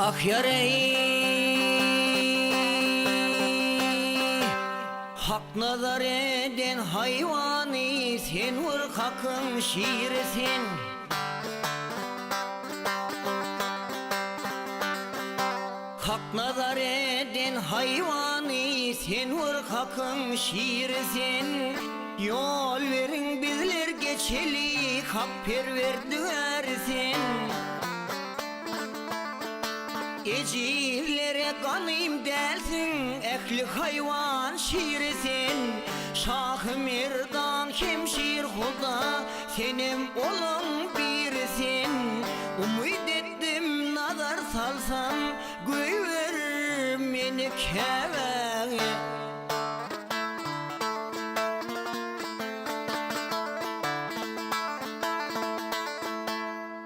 Ah yarey hak nazar eden hayvani sen vur hakın şiirsin. Hak nazar eden hayvani sen vur hakın şiirsin. Yol verin bizler geçeli hak perverdilersin. Ecirlere kanayım dersin, ehli hayvan şiirsin. Şah-ı Merdan hemşir huda, senem olun birsin. Umid ettim nazar salsam, güver meni keve.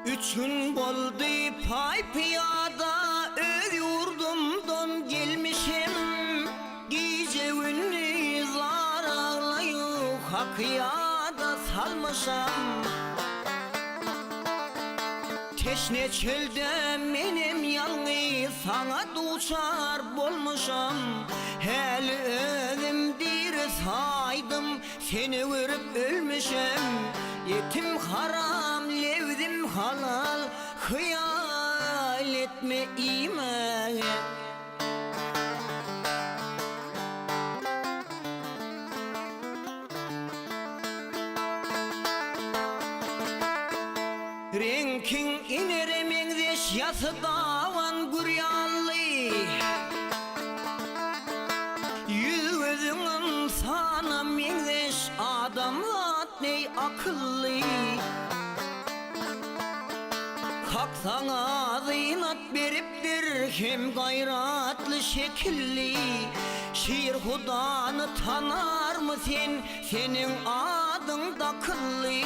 Üç gün boldu pay piyada, öz yurdumdan gelmişim. Gece ünlü zararlayı hak yada salmışam. Teşne çölde menem yalnız sana duçar bolmuşam. Hel özümdir saydım seni görüp ölmüşem. Yetim haram levdim halal hıyal etme iman. Renkin ineremin deş yası davan güryanlı. Yüz gözünün sana mendeş adamlat ney akıllı. Hak sana zinat beriptir hem gayratlı şekilli. Şiir hudanı tanar mı sen, senin adın da kıllı.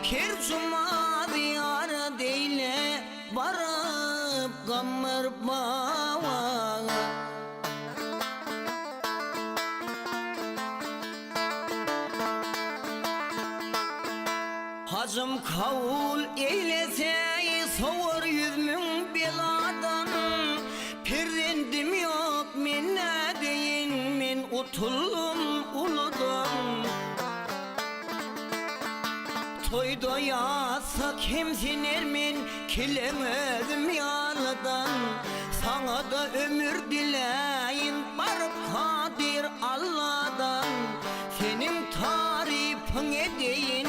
Her cuma diyara deyle varıp gamır bağa. Hacım kavul eylese soğur yüzmün beladan. Perdendim yok men ne deyin, men utullum uludan. Toyda yasak hemsin ermen kilemezim yalıdan. Sana da ömür dileyin barıp kadir Allah'dan. Senin tarifin edeyin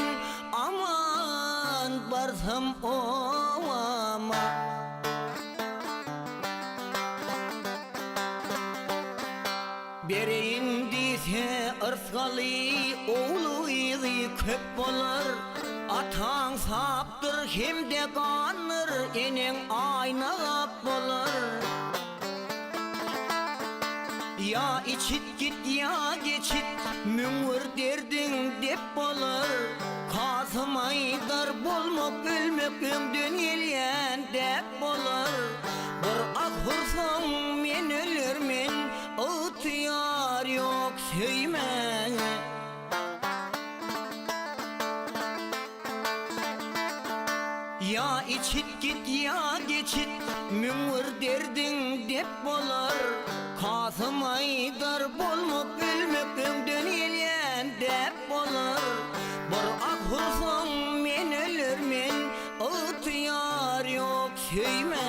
aman barsam ovama. Bereyin dise ırsgalı oğlu izi köp bolar. Atan saptır hem de kanır, enen ayna bolar. Ya içit git ya geçit, müngür derdin dep bolar. Kasım aydar bolmak ölmek ömdön gelyen dep bolar. Bir ahırsam men ölürmen, ıhtiyar yok söyleme. Ya içit git ya geçit, müngür derdin dep bolar. Kasım aydar bolmak ölmek ömdön gelyen dep bolar. Bir ahırsam men ölürmen, ıhtiyar yok söyleme.